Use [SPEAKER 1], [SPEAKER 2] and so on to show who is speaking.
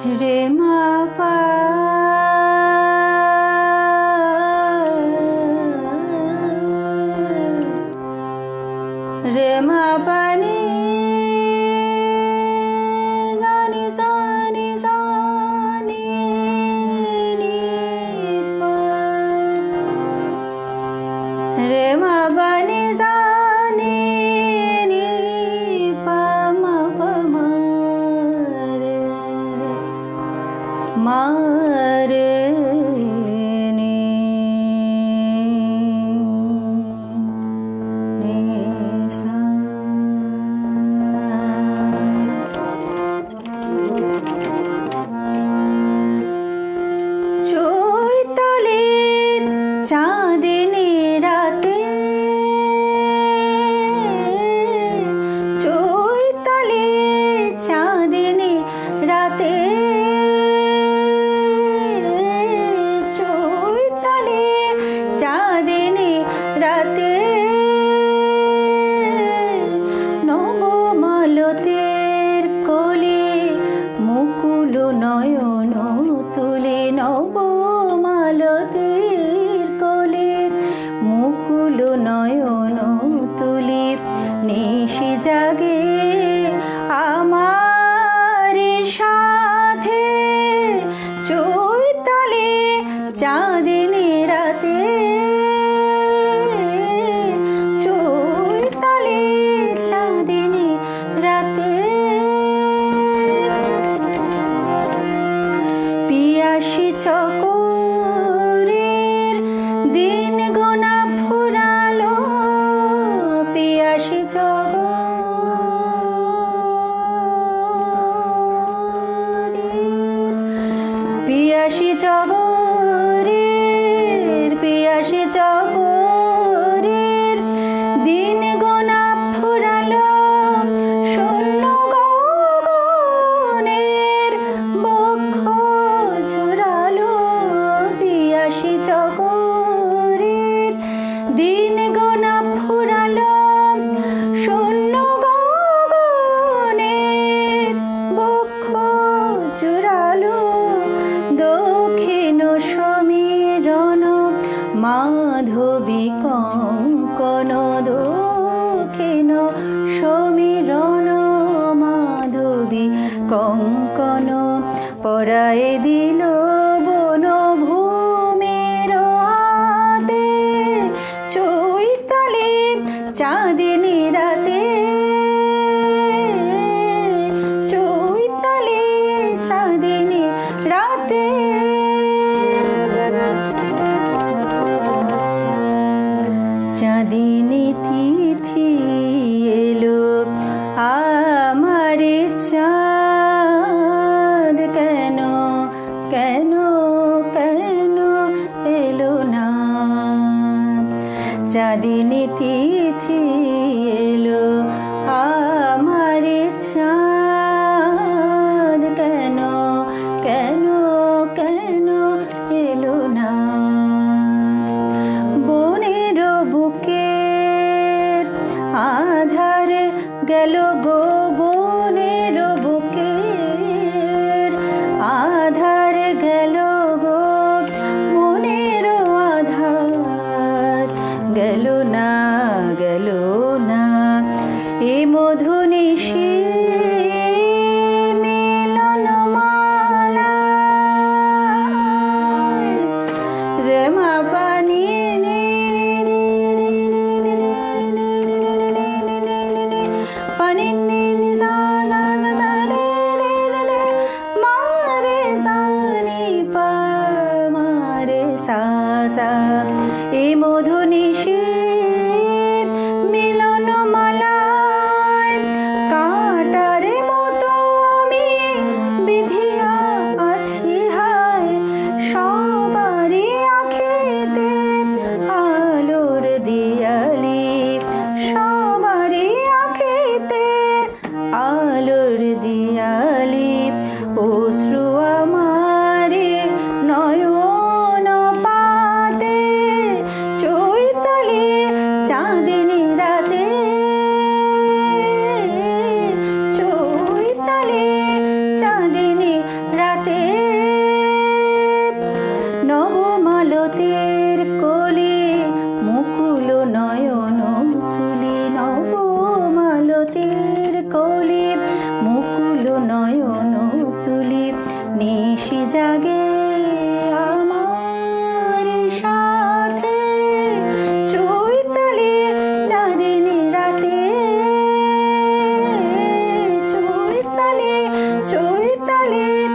[SPEAKER 1] রে মা পা রে মা পানি জানি জানি জানি রে মা পানি জানি নি পা মা পা মা রে মা রে চাঁদিনী রাতে চৈতালি চাঁদিনী রাতে চৈতালি চাঁদিনী রাতে নবমালতের কোলে মুকুল নয়ন তুলে নবমালতের কোলে মুকুল নয়ন তুলে নিশি জাগে আমার সাথে চৈতালি চাঁদিনী রাতে চৈতালি চাঁদিনী রাতে পিয়াসী চকরের দিন গোনা ফুরালো পিয়াসী পিয়াসী চকরের দিন গোনা ফুরালো শূন্য গগনের বক্ষ ঝুরালো পিয়াসী চকরের দিন গোনা ফুরালো শূন্য গগনের বক্ষ ঝুরালো দক্ষিণ সমীরণ মাধবী কঙ্কন দক্ষিণ সমীরণ মাধবী কঙ্কন পরায়ে দিল বনভূমির হাতে চৈতালি চাঁদিনী রাতে চৈতালি চাঁদিনী রাতে চাঁদিনী তিথি এলো আমার চাঁদ কেন কেন তলে